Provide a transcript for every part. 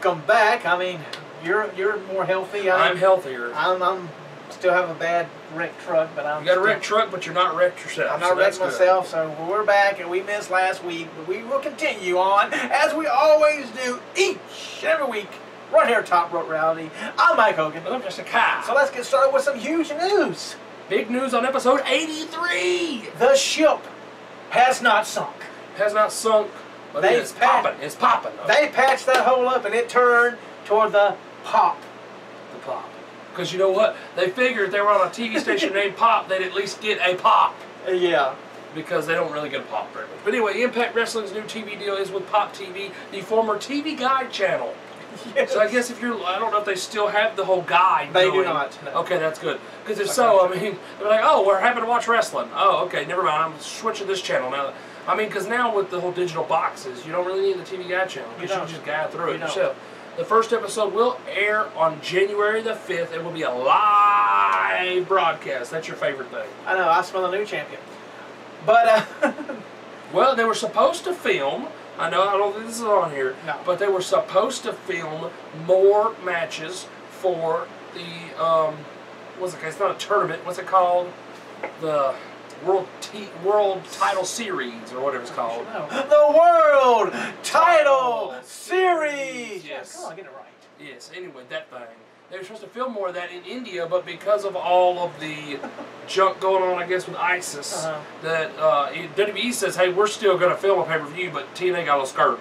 welcome back. I mean, you're more healthy. I'm healthier. I'm still have a bad wrecked truck, but I'm. You got a wrecked truck, but you're not wrecked yourself. I'm not wrecked myself, so we're back, and we missed last week, but we will continue on as we always do each and every week. Right here, Top Rope Reality. I'm Mike Hogan. I'm just a guy. So let's get started with some huge news. Big news on episode 83. The ship has not sunk. Has not sunk, but it's popping. It's popping. They patched that hole up, and it turned toward the pop. The pop. Because you know what? They figured if they were on a TV station named Pop, they'd at least get a pop. Yeah. Because they don't really get a pop very much. But anyway, Impact Wrestling's new TV deal is with Pop TV, the former TV Guide channel. Yes. So I guess if you're, I don't know if they still have the whole guide. They do not. No. Okay, that's good. Because if so, I mean, they're like, oh, we're happy to watch wrestling. Oh, okay, never mind. I'm switching this channel now. I mean, because now with the whole digital boxes, you don't really need the TV Guide channel. You can just guide through it yourself. The first episode will air on January the 5th. It will be a live broadcast. That's your favorite thing. I know. I smell a new champion. But, well, they were supposed to film. I don't think this is on here. No. But they were supposed to film more matches for the, what's it called? It's not a tournament. What's it called? The World Title Series, or whatever it's called. The World Title Series! Yes. Come on, get it right. Yes, anyway, that thing. They were supposed to film more of that in India, but because of all of the junk going on, I guess, with ISIS, that WWE says, hey, we're still going to film a pay-per-view, but TNA got a skirt.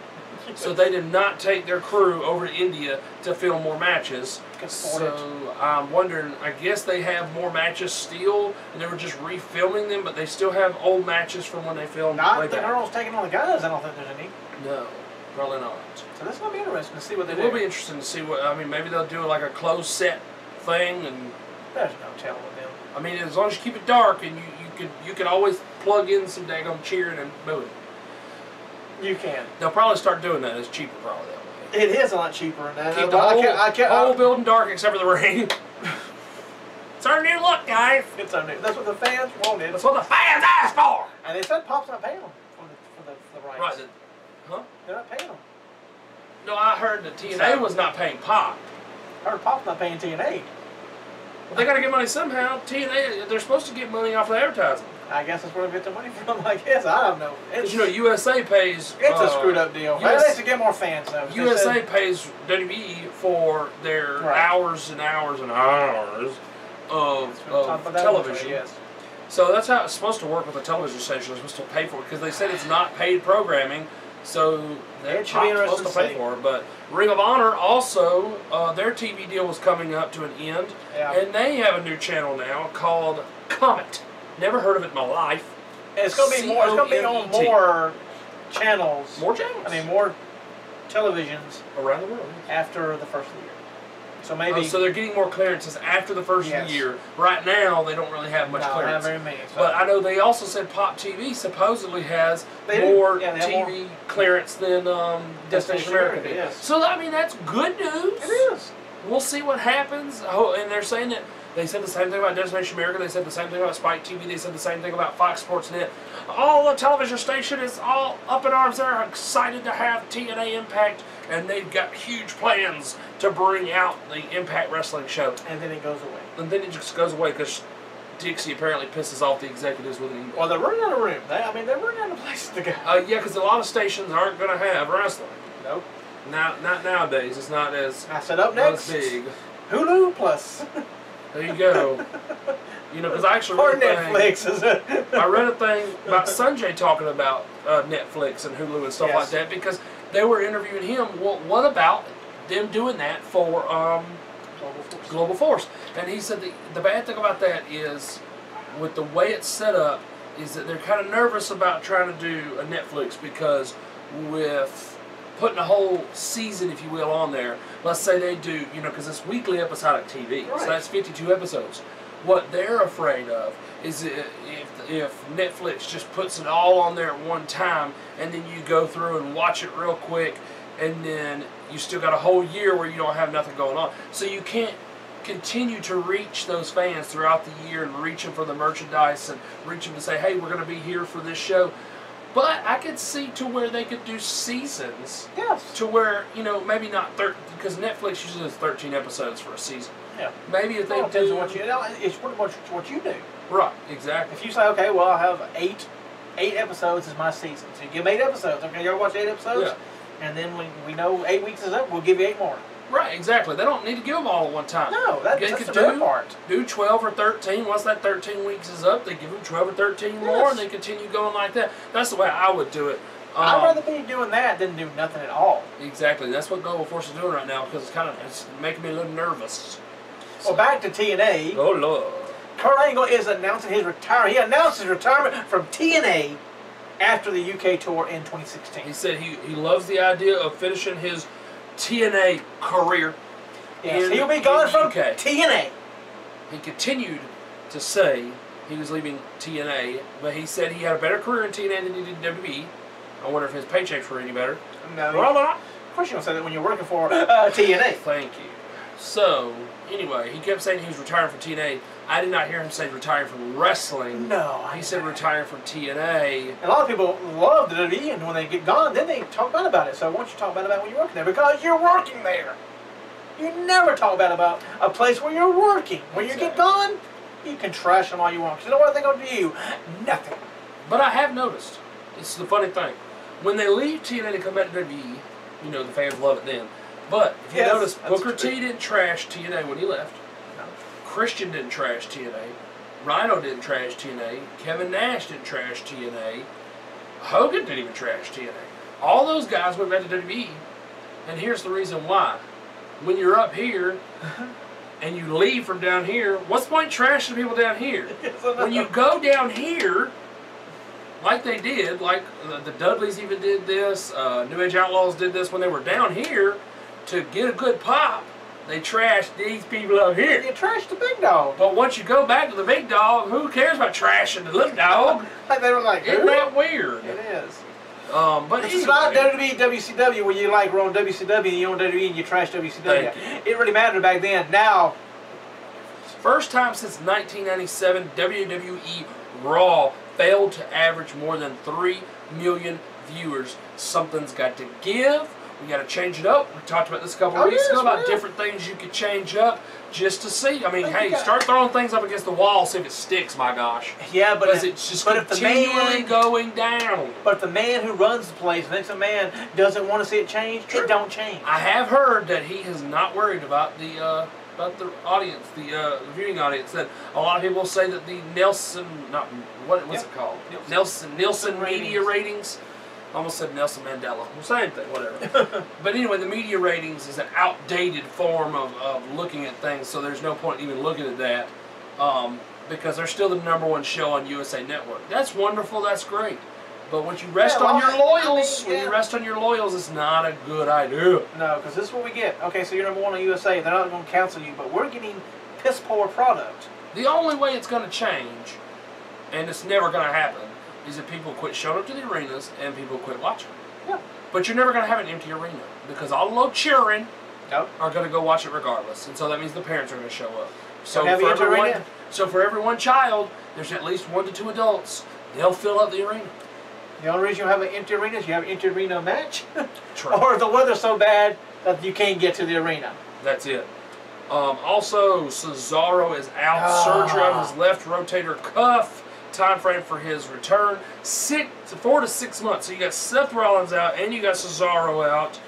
So they did not take their crew over to India to film more matches. So I'm wondering, I guess they have more matches still, and they were just refilming them, but they still have old matches from when they filmed. Not the girls taking on the guys. I don't think there's any. No, probably not. So that's going to be interesting to see what they do. It will be interesting to see what, I mean, maybe they'll do like a closed set thing, and there's no telling with them. I mean, as long as you keep it dark, and you can always plug in some daggone cheering and booing. You can. They'll probably start doing that. It's cheaper probably that way. It is a lot cheaper. Keep the whole building dark except for the ring. It's our new look, guys. It's our new. That's what the fans wanted. That's what the fans asked for. And they said Pop's not paying them for the rights. Right. Huh? They're not paying them. No, I heard that TNA was not paying Pop. I heard Pop's not paying TNA. Well, they got to get money somehow. TNA, they're supposed to get money off of advertising. I guess that's where they get their money from. I guess I don't know. Because you know, USA pays. It's a screwed up deal. They have to get more fans though. USA pays WWE for their hours and hours and hours of television. Yes. So that's how it's supposed to work with a television station. They're supposed to pay for it because they said it's not paid programming. So they're supposed to pay for it. But Ring of Honor also, their TV deal was coming up to an end, and they have a new channel now called Comet. Never heard of it in my life. And it's going to be more. It's going to be on more channels. More channels. I mean, more televisions around the world after the first of the year. So maybe. So they're getting more clearances after the first of the year. Right now, they don't really have much clearance. Not very many. So. But I know they also said Pop TV supposedly has more TV clearance than Destination America did. Yes. So I mean, that's good news. It is. We'll see what happens. Oh, and they're saying that. They said the same thing about Destination America. They said the same thing about Spike TV. They said the same thing about Fox Sports Net. All the television station is all up in arms. They're excited to have TNA Impact, and they've got huge plans to bring out the Impact Wrestling show. And then it goes away. And then it just goes away because Dixie apparently pisses off the executives with an email. Well, they're running out of room. I mean, they're running out of places to go. Yeah, because a lot of stations aren't going to have wrestling. Nope. Not nowadays. It's not as, I said up next. Not as big. Hulu Plus. There you go. You know, because I actually read Netflix, is it? I read a thing about Sanjay talking about Netflix and Hulu and stuff like that because they were interviewing him. Well, what about them doing that for Global Force? And he said the bad thing about that is, with the way it's set up, is that they're kind of nervous about trying to do a Netflix because with putting a whole season, if you will, on there. Let's say they do, you know, because it's weekly episodic TV, so that's 52 episodes. What they're afraid of is if Netflix just puts it all on there at one time, and then you go through and watch it real quick, and then you still got a whole year where you don't have nothing going on. So you can't continue to reach those fans throughout the year and reach them for the merchandise and reach them to say, hey, we're going to be here for this show. But I could see to where they could do seasons. Yes. To where, you know, maybe not 13, because Netflix usually does 13 episodes for a season. Yeah. Maybe if they depends do... on what you, it's pretty much what you do. Right, exactly. If you say, okay, well, I have eight episodes is my season. So you give them 8 episodes. Okay, y'all watch 8 episodes? Yeah. And then when we know 8 weeks is up, we'll give you 8 more. Right, exactly. They don't need to give them all at one time. No, that's the better part. Do 12 or 13. Once that 13 weeks is up, they give them 12 or 13 more, and they continue going like that. That's the way I would do it. I'd rather be doing that than do nothing at all. Exactly. That's what Global Force is doing right now, because it's making me a little nervous. So, well, back to TNA. Oh, Lord. Kurt Angle is announcing his retirement. He announced his retirement from TNA after the UK tour in 2016. He said he loves the idea of finishing his TNA career. Yes, he'll be gone from UK. TNA. He continued to say he was leaving TNA, but he said he had a better career in TNA than he did in WWE. I wonder if his paychecks were any better. No. Well, of course you don't say that when you're working for TNA. Thank you. So, anyway, he kept saying he was retiring from TNA. I did not hear him say retiring from wrestling. No. He said retiring from TNA. And a lot of people love the WWE, and when they get gone, then they talk bad about it. So why don't you talk bad about it when you're working there? Because you're working there. You never talk bad about a place where you're working. When you get gone, you can trash them all you want. Because you know what they're going to do you? Nothing. But I have noticed, it's the funny thing, when they leave TNA to come back to WWE, you know, the fans love it then. But if you notice, Booker T didn't trash TNA when he left. No. Christian didn't trash TNA. Rhino didn't trash TNA. Kevin Nash didn't trash TNA. Hogan didn't even trash TNA. All those guys went back to WWE. And here's the reason why. When you're up here and you leave from down here, what's the point trashing people down here? When you go down here, like they did, like the Dudleys even did this, New Age Outlaws did this when they were down here, to get a good pop, they trashed these people up here. You trashed the big dog. But once you go back to the big dog, who cares about trashing the little dog? Like they were like, isn't that weird? It is. But it's not WWE, WCW, where you like we're on WCW and you on WWE and you trash WCW. It really mattered back then. Now, first time since 1997, WWE Raw failed to average more than 3 million viewers. Something's got to give. We got to change it up. We talked about this a couple of weeks ago about different things you could change up just to see. I mean, hey, start throwing things up against the wall, see if it sticks. My gosh. Yeah, but it's just continually going down. But if the man who runs the place thinks a man doesn't want to see it change, it don't change. I have heard that he is not worried about the audience, the viewing audience. That a lot of people say that the Nielsen, what's it called? Nielsen media ratings. Almost said Nelson Mandela. Same thing, whatever. But anyway, the media ratings is an outdated form of looking at things, so there's no point even looking at that because they're still the #1 show on USA Network. That's wonderful. That's great. But when you rest on your loyals, when you rest on your loyals, it's not a good idea. No, because this is what we get. Okay, so you're #1 on USA. They're not going to cancel you, but we're getting piss poor product. The only way it's going to change, and it's never going to happen, is if people quit showing up to the arenas and people quit watching. Yeah. But you're never going to have an empty arena because all the little cheering are going to go watch it regardless, and so that means the parents are going to show up. So for every one child, there's at least 1 to 2 adults. They'll fill up the arena. The only reason you have an empty arena is you have an empty arena match. True. Or if the weather's so bad that you can't get to the arena. That's it. Also, Cesaro is out. Surgery on his left rotator cuff. Time frame for his return 4 to 6 months. So you got Seth Rollins out and you got Cesaro out.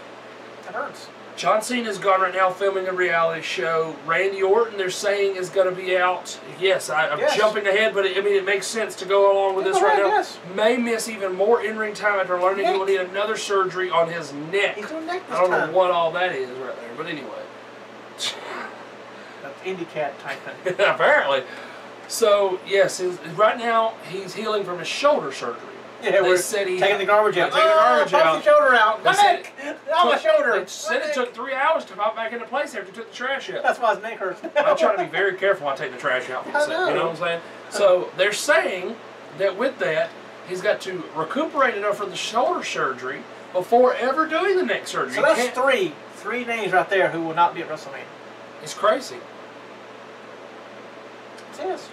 That hurts. John Cena's gone right now filming a reality show. Randy Orton, they're saying, is going to be out. Yes, I'm jumping ahead, but it makes sense to go along with this right now. Yes. May miss even more in-ring time after learning he will need another surgery on his neck. He's doing neck this I don't know what all that is right there, but anyway. That's Indie Cat type thing. Apparently. So, yes, right now he's healing from his shoulder surgery. Yeah, we're taking the garbage out. Taking the garbage out. The shoulder out. My neck! On my shoulder! They said it took 3 hours to pop back into place after you took the trash out. That's why his neck hurts. I'm trying to be very careful when I take the trash out. You know what I'm saying? So, they're saying that with that, he's got to recuperate enough for the shoulder surgery before ever doing the neck surgery. So that's three names right there who will not be at WrestleMania. It's crazy. It is.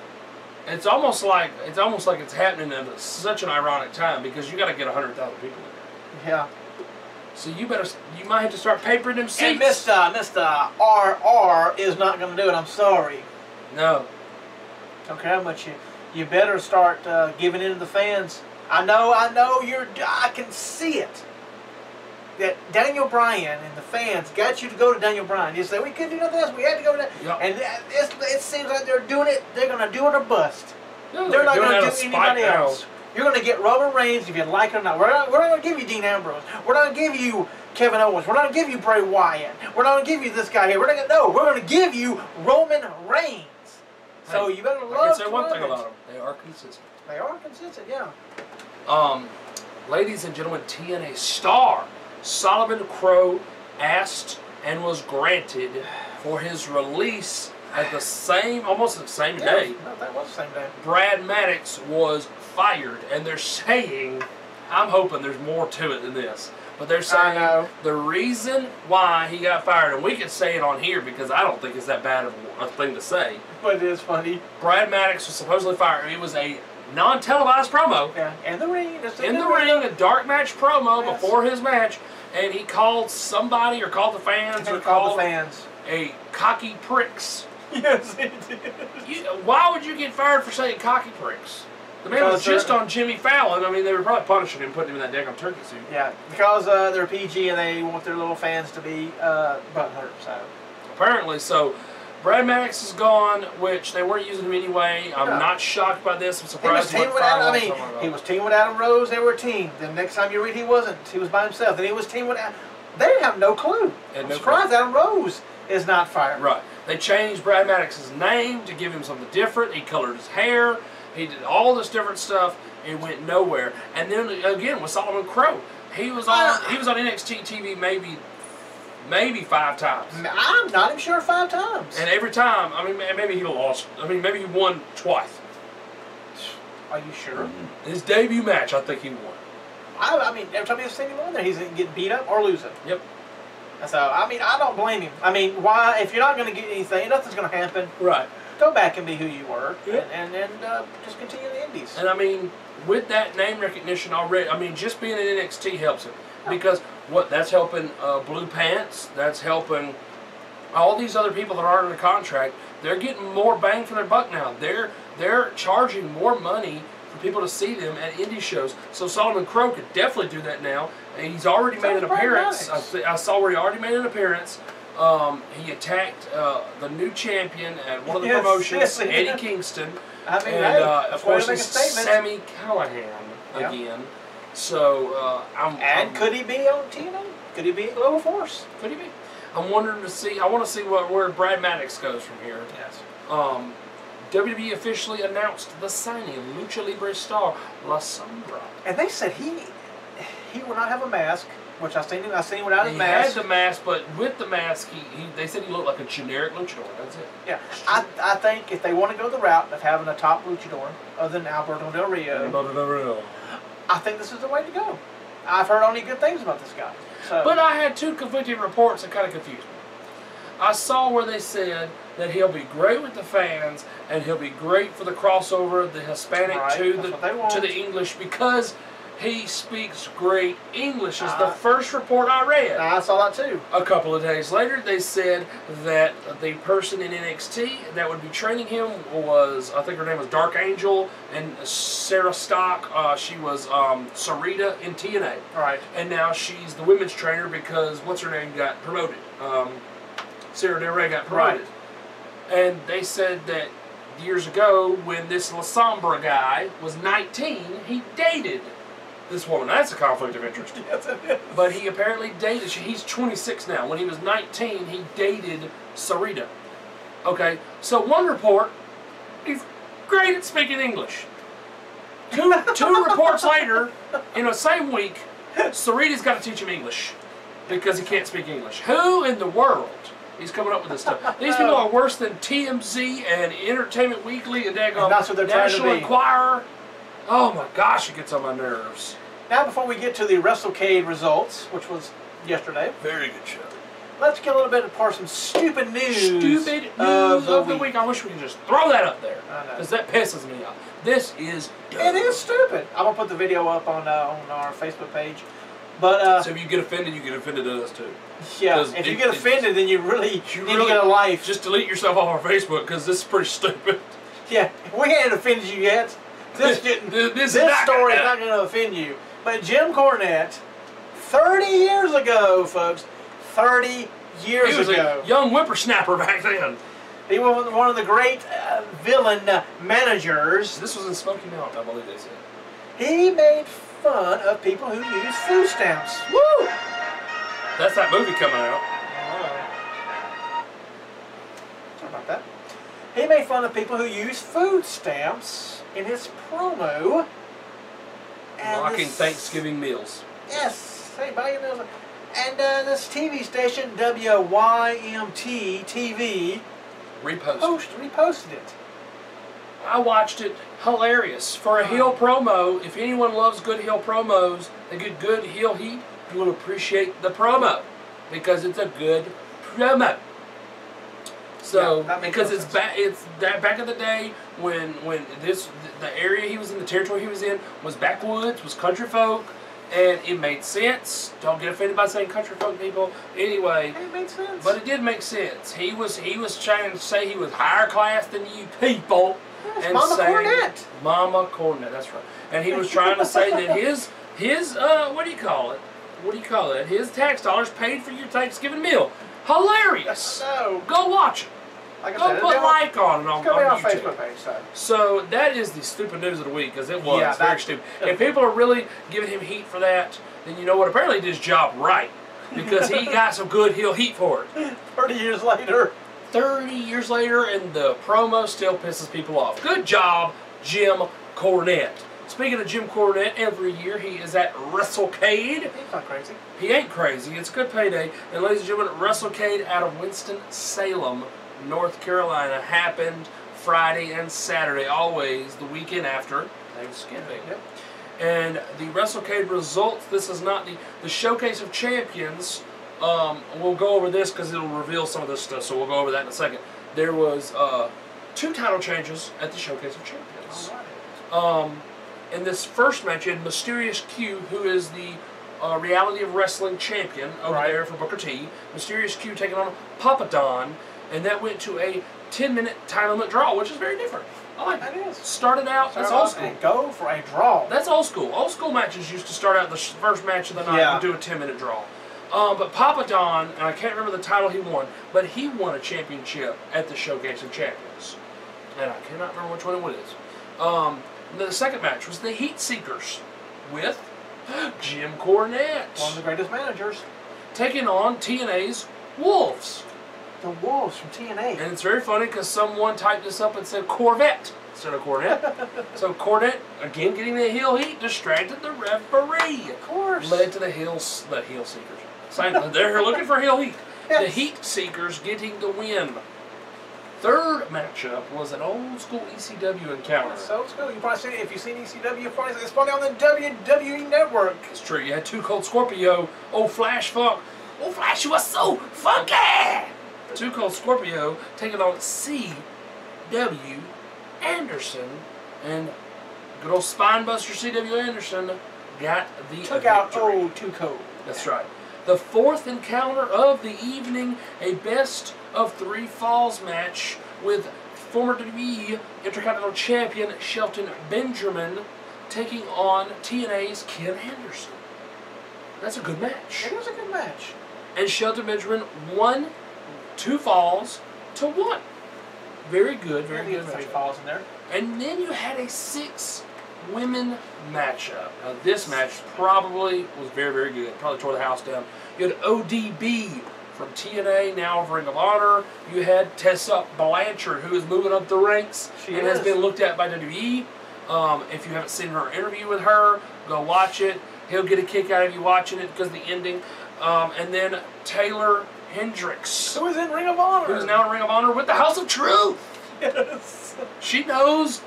It's almost like it's happening at such an ironic time because you got to get 100,000 people in there. Yeah. So you might have to start papering them seats. And Mr. RR is not going to do it. I'm sorry. No. Don't care how much you better start giving in to the fans. I know I can see it. That Daniel Bryan and the fans got you to go to Daniel Bryan. You say, we couldn't do nothing else. We had to go to that. Yep. And it seems like they're doing it. They're going to do it or bust. No, they're not going to do anybody anybody else. You're going to get Roman Reigns if you like it or not. We're not going to give you Dean Ambrose. We're not going to give you Kevin Owens. We're not going to give you Bray Wyatt. We're not going to give you this guy here. We're going to give you Roman Reigns. So you better love. I can say one thing about them: they are consistent. They are consistent, yeah. Ladies and gentlemen, TNA star Solomon Crowe asked and was granted for his release at almost the same day. No, that was the same day. Brad Maddox was fired, and they're saying, I'm hoping there's more to it than this, but they're saying the reason why he got fired, and we can say it on here because I don't think it's that bad of a thing to say. But it is funny. Brad Maddox was supposedly fired. It was a non-televised promo. Yeah, in the ring. In the ring, a dark match promo before his match, and he called somebody or called the fans or called the fans a cocky pricks. Yes, he did. Why would you get fired for saying cocky pricks? The man was just on Jimmy Fallon. I mean, they were probably punishing him, putting him in that damn turkey suit. Yeah, because they're PG and they want their little fans to be butthurt. So apparently, so Brad Maddox is gone, which they weren't using him anyway. I'm not shocked by this. I'm surprised he wasn't fired. He was teaming with Adam Rose. They were a team. Then next time you read, he wasn't. He was by himself. Then he was teaming with. They have no clue. I'm surprised Adam Rose is not fired. Right. They changed Brad Maddox's name to give him something different. He colored his hair. He did all this different stuff. It went nowhere. And then again with Solomon Crowe, he was on NXT TV maybe 5 times. I'm not even sure 5 times. And every time, I mean, maybe he lost. I mean, maybe he won twice. Are you sure? His debut match, I think he won. I mean, every time he's seen him on there, he's getting beat up or losing. Yep. So, I mean, I don't blame him. I mean, why? If you're not going to get anything, nothing's going to happen. Right. Go back and be who you were, yep. and just continue the indies. And I mean, with that name recognition already, I mean, just being in NXT helps him because that's helping Blue Pants, that's helping all these other people that aren't in the contract. They're getting more bang for their buck now. They're charging more money for people to see them at indie shows. So Solomon Crowe could definitely do that now. And he's already made an appearance. I saw where he already made an appearance. He attacked the new champion at one of the promotions, Eddie Kingston. I mean, and of course, it's Sami Callihan again. So could he be on TNA? Could he be at Global Force? Could he be? I'm wondering to see. I want to see where Brad Maddox goes from here. Yes. WWE officially announced the signing of Lucha Libre star La Sombra. And they said he will not have a mask, which I seen him without his mask. He had the mask, but with the mask, they said he looked like a generic luchador. That's it. Yeah, I think if they want to go the route of having a top luchador other than Alberto Del Rio, I think this is the way to go. I've heard only good things about this guy. So. But I had 2 conflicting reports that kind of confused me. I saw where they said that he'll be great with the fans and he'll be great for the crossover, the Hispanic to the English, because he speaks great English, is the first report I read. I saw that too. A couple of days later, they said that the person in NXT that would be training him was, I think her name was Dark Angel, and Sarah Stock, she was Sarita in TNA. Right. And now she's the women's trainer because, what's her name, got promoted. Sarah Del Rey got promoted. Right. And they said that years ago, when this La Sombra guy was 19, he dated this woman. That's a conflict of interest. Yes, it is. But he apparently dated, he's 26 now. When he was 19, he dated Sarita. Okay, so one report, he's great at speaking English. Two reports later, in the same week, Sarita's got to teach him English because he can't speak English. Who in the world is coming up with this stuff? These people are worse than TMZ and Entertainment Weekly and National Enquirer. Oh my gosh, it gets on my nerves. Now, before we get to the WrestleCade results, which was yesterday. Very good show. let's get a little bit for some stupid news. Stupid news of the week. I wish we could just throw that up there. Because that pisses me off. This is dumb. It is stupid. I'm going to put the video up on our Facebook page. But so if you get offended, you get offended at us too. Yeah, if you get offended, then you really need to get a life. Just delete yourself off our Facebook because this is pretty stupid. Yeah, we ain't offended you yet. This story is not going to offend you. But Jim Cornette, 30 years ago, folks, 30 years ago. He was a young whippersnapper back then. He was one of the great villain managers. This was in Smoky Mountain, I believe they said. He made fun of people who use food stamps. Woo! That's that movie coming out. Sorry about that. He made fun of people who use food stamps in his promo. Mocking Thanksgiving meals. Yes, hey, buy your meals. And this TV station, WYMT TV, reposted it. I watched it. Hilarious. For a heel promo, if anyone loves good heel promos, they get good heel heat, you will appreciate the promo. Because it's a good promo. So, yeah, because it's back in the day when the area he was in, the territory he was in, was backwoods, was country folk, and it made sense. Don't get offended by saying country folk, people. Anyway, it made sense. But it did make sense. He was trying to say he was higher class than you people. Yes, and Mama Cornette. Mama Cornette, that's right. And he was trying to say that his what do you call it? What do you call it? His tax dollars paid for your Thanksgiving meal. Hilarious. No. Go watch it. Like Go put a like on it on YouTube. Facebook page, so that is the stupid news of the week, because it was very stupid. If people are really giving him heat for that, then you know what? Apparently he did his job right, because he got some good heel heat for it. 30 years later. 30 years later, and the promo still pisses people off. Good job, Jim Cornette. Speaking of Jim Cornette, every year he is at WrestleCade. He's not crazy. He ain't crazy. It's a good payday. And ladies and gentlemen, WrestleCade out of Winston-Salem, North Carolina, happened Friday and Saturday, always the weekend after Thanksgiving. Yep. And the WrestleCade results, this is not the Showcase of Champions. We'll go over this because it'll reveal some of this stuff, so we'll go over that in a second. There was 2 title changes at the Showcase of Champions. All right. In this first match, you had Mysterious Q, who is the Reality of Wrestling champion over there for Booker T. Mysterious Q taking on Papa Don. And that went to a 10-minute time limit draw, which is very different. I like that. Is. Started out, that's old school. And go for a draw. That's old school. Old school matches used to start out the first match of the night and do a 10-minute draw. But Papa Don, and I can't remember the title he won, but he won a championship at the Showcase of Champions. And I cannot remember which one it was. The second match was the Heat Seekers with Jim Cornette. One of the greatest managers. Taking on TNA's Wolves. The Wolves from TNA. And it's very funny because someone typed this up and said Corvette instead of Cornette. So Cornette, again getting the heel heat, distracted the referee. Of course. Led to the heel seekers. They're looking for heel heat. Yes. The Heat Seekers getting the win. Third matchup was an old school ECW encounter. It's old school. You probably seen it. If you've seen ECW, it's probably on the WWE Network. It's true. You had 2 Cold Scorpio, old Flash Funk. Old Flash, you was so funky! 2 Cold Scorpio taking on C.W. Anderson, and good old Spinebuster C.W. Anderson got the Took out old 2 Cold. That's right. The fourth encounter of the evening, a best of 3 falls match with former WWE Intercontinental Champion Shelton Benjamin taking on TNA's Ken Anderson. That's a good match. It was a good match. And Shelton Benjamin won 2 falls to 1. Very good, very good. 3 falls in there. And then you had a 6-women matchup. Now this match probably was very, very good. Probably tore the house down. You had ODB from TNA, now of Ring of Honor. You had Tessa Blanchard, who is moving up the ranks and has been looked at by WWE. If you haven't seen her interview with her, go watch it. He'll get a kick out of you watching it because of the ending. And then Taylor Hendricks, who is in Ring of Honor. Who is now in Ring of Honor with the House of Truth. Yes. She knows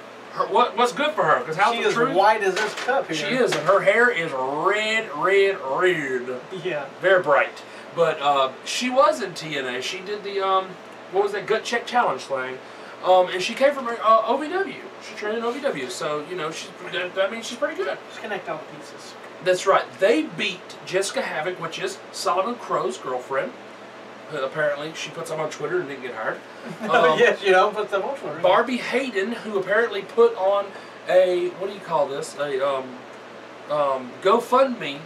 what's good for her, because House of Truth. She is white as this cup here. She is, and her hair is red, red, red. Yeah. Very bright. But she was in TNA. She did the what was that gut check challenge thing, and she came from OVW. She trained in OVW, so you know that means she's pretty good. Just connect all the pieces. That's right. They beat Jessica Havoc, which is Solomon Crow's girlfriend. Apparently, she put some on Twitter and didn't get hired. Yes, you know, put some on Twitter. Barbie Hayden, who apparently put on a, what do you call this? A GoFundMe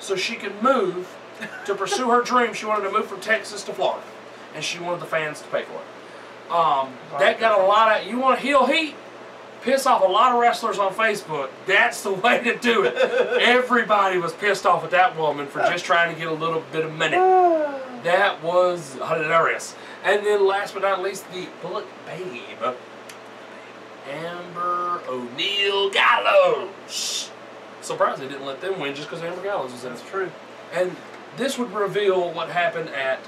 so she could move to pursue her dream. She wanted to move from Texas to Florida, and she wanted the fans to pay for it. That got a lot of, you want to heal heat? Piss off a lot of wrestlers on Facebook. That's the way to do it. Everybody was pissed off at that woman for just trying to get a little bit of money. That was hilarious. And then last but not least, the Bullet Babe, Amber O'Neil Gallows. Surprised they didn't let them win just because Amber Gallows was in it. That's true. And this would reveal what happened at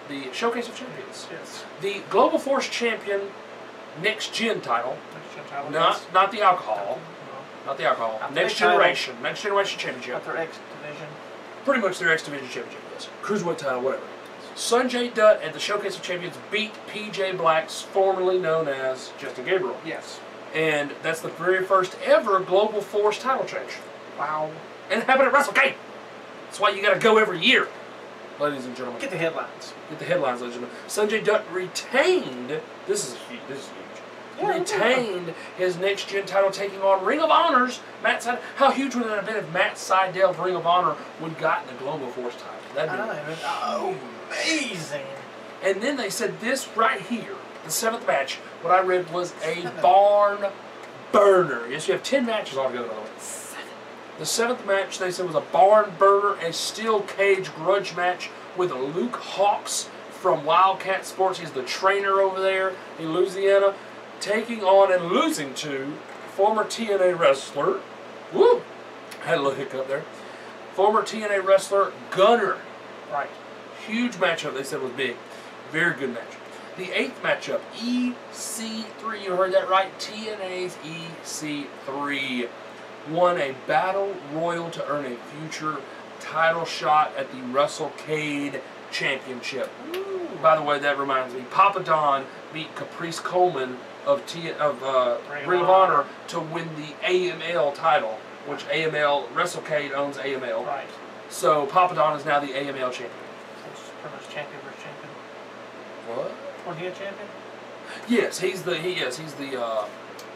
the Showcase of Champions. Yes. The Global Force Champion Next Gen title. Not the alcohol. Not the alcohol. Next Generation Championship. Not their X division. Pretty much their X Division Championship, yes. Cruiserweight title, whatever. Sanjay Dutt at the Showcase of Champions beat PJ Black, formerly known as Justin Gabriel. Yes. And that's the very first ever Global Force title change. Wow. And it happened at WrestleCade. That's why you got to go every year, ladies and gentlemen. Get the headlines. Get the headlines, ladies and gentlemen. Sanjay Dutt retained, this is huge. Yeah, retained his Next Gen title, taking on Ring of Honor's Matt Sydal. How huge would it have been if Matt Sydal of Ring of Honor would have gotten the Global Force title? That'd be amazing. And then they said this right here, the 7th match, what I read was a barn burner. Yes, you have 10 matches altogether, by the way. The 7th match, they said, was a barn burner, a steel cage grudge match with Luke Hawks from Wildcat Sports. He's the trainer over there in Louisiana, taking on and losing to former TNA wrestler, woo, had a little hiccup there, former TNA wrestler Gunner. Right. Huge matchup, they said was big. Very good match. The 8th matchup, EC3, you heard that right, TNA's EC3 won a battle royal to earn a future title shot at the WrestleCade Championship. Ooh. By the way, that reminds me, Papa Don beat Caprice Coleman of Ring of Honor to win the AML title, which AML, WrestleCade owns AML. Right. So Papa Don is now the AML champion. So it's pretty much champion versus champion. What? Wasn't he a champion? Yes, he's the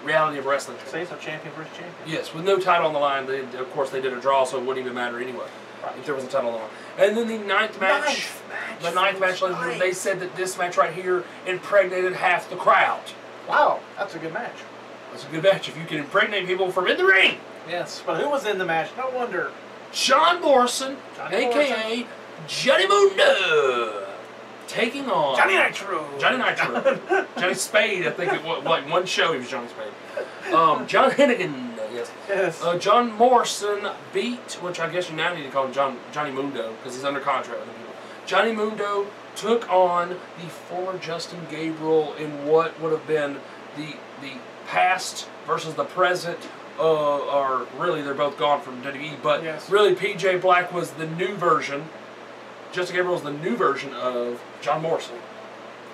Reality of Wrestling. See, so champion versus champion. Yes, with no title on the line. Of course, they did a draw, so it wouldn't even matter anyway. Right. If there was a title on the line. And then the 9th match. The 9th match, they said that this match right here impregnated half the crowd. Wow, that's a good match. That's a good match if you can impregnate people from in the ring. Yes, but who was in the match? No wonder. John Morrison, a.k.a. Johnny Mundo, taking on Johnny Nitro. Johnny Spade, I think it was like one show he was Johnny Spade. John Hennigan, yes. John Morrison beat, which I guess you now need to call him Johnny Mundo because he's under contract with the people. Johnny Mundo took on the former Justin Gabriel in what would have been the past versus the present. Or really, they're both gone from WWE, but yes. Really, PJ Black was the new version. Justin Gabriel was the new version of John Morrison.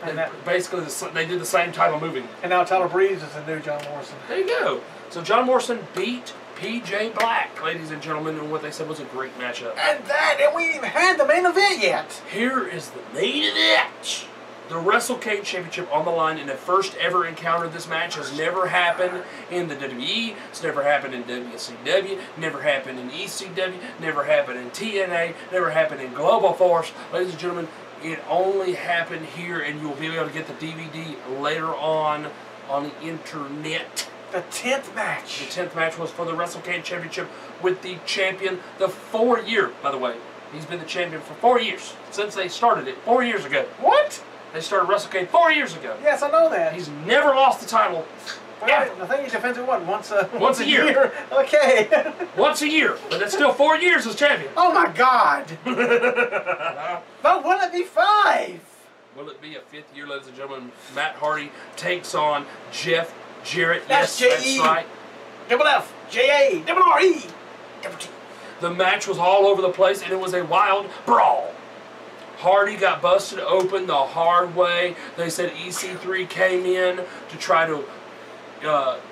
And basically, they did the same title moving. And now Tyler Breeze is the new John Morrison. There you go. So John Morrison beat PJ Black, ladies and gentlemen, in what they said was a great matchup. And we ain't even had the main event yet. Here is the main event. The WrestleCade Championship on the line in the first ever encounter. This match has never happened in the WWE. It's never happened in WCW. Never happened in ECW. Never happened in TNA. Never happened in Global Force. Ladies and gentlemen, it only happened here, and you'll be able to get the DVD later on the internet. The 10th match. The 10th match was for the WrestleCade Championship with the champion, the 4-year, by the way. He's been the champion for 4 years, since they started it 4 years ago. What? They started WrestleCade 4 years ago. Yes, I know that. He's never lost the title. Well, yeah. I think he defends it once a year. Okay. Once a year, but that's still 4 years as champion. Oh my God. But will it be 5? Will it be a 5th year, ladies and gentlemen? Matt Hardy takes on Jeff Jarrett. That's yes, J-E. that's right. Double F, J-A, double R-E, double T. The match was all over the place, and it was a wild brawl. Hardy got busted open the hard way. They said EC3 came in to try to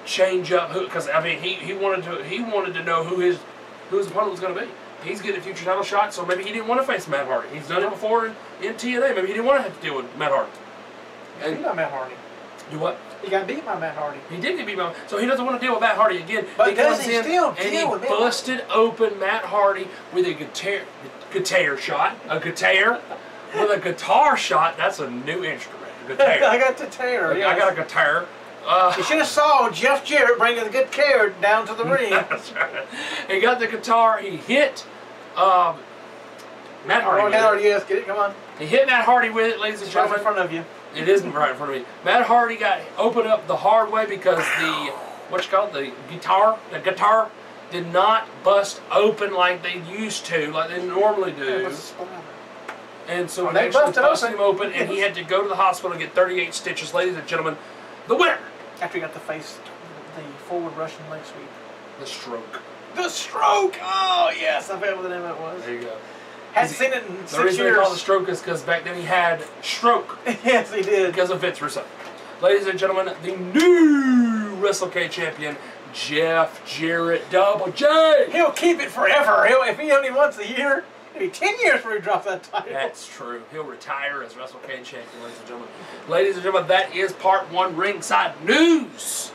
change up who, because I mean he wanted to know who his opponent was going to be. He's getting a future title shot, so maybe he didn't want to face Matt Hardy. He's done it before in TNA. Maybe he didn't want to have to deal with Matt Hardy. He beat by Matt Hardy. Do what? He got beat by Matt Hardy. He did get beat by, so he doesn't want to deal with Matt Hardy again. But he does comes he in still and deal with he Matt busted open Matt Hardy with a guitar shot. A guitar with a guitar shot. That's a new instrument. Guitar. I got the tear. I got a guitar. You should have saw Jeff Jarrett bringing the guitar down to the ring. That's right. He got the guitar. He hit Matt Hardy. Matt Hardy, yes, get it, come on. He hit Matt Hardy with it, ladies and Right gentlemen. in front of you. It isn't right in front of me. Matt Hardy got opened up the hard way because the the guitar did not bust open like they used to, like they normally do. And so they actually busted him open, and he had to go to the hospital and get 38 stitches. Ladies and gentlemen, the winner. After he got the forward Russian leg sweep. The stroke. The stroke! Oh, yes, I forgot what the name of it was. There you go. Hadn't seen it in 6 years. The reason they call it the stroke is because back then he had stroke. Yes, he did. Because of Vince Russo. Ladies and gentlemen, the new WrestleK champion, Jeff Jarrett, Double J. He'll keep it forever. If he only once a year, it'll be 10 years before he drops that title. That's true. He'll retire as WrestleK champion, ladies and gentlemen. Ladies and gentlemen, that is part 1 Ringside News.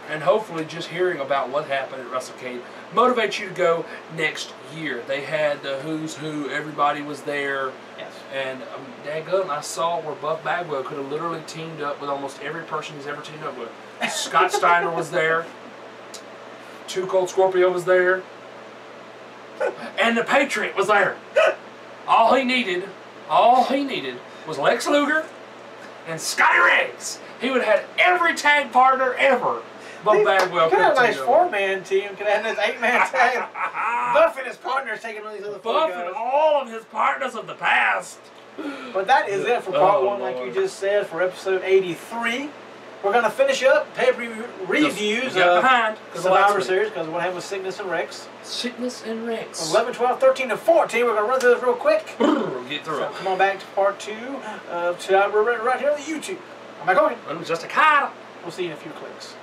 And hopefully just hearing about what happened at WrestleK motivates you to go next year. They had the who's who. Everybody was there. Yes. And daggone, I saw where Buff Bagwell could have literally teamed up with almost every person he's ever teamed up with. Scott Steiner was there. Too Cold Scorpio was there. And the Patriot was there. All he needed was Lex Luger and Scotty Riggs. He would have had every tag partner ever. Buff Bagwell could have a nice 4-man team. Could have had this 8-man tag. Buff and his partners taking on these other 4 guys. Buff and all of his partners of the past. But that is it for part 1, like you just said, for episode 83. We're going to finish up pay-per-view reviews of Survivor Series because what happened with Sickness and Rex. Sickness and Rex. 11, 12, 13, and 14. We're going to run through this real quick. We'll get through it. Come on back to part 2 of right here on the YouTube. I'm back on. I'm just a cat. We'll see you in a few clicks.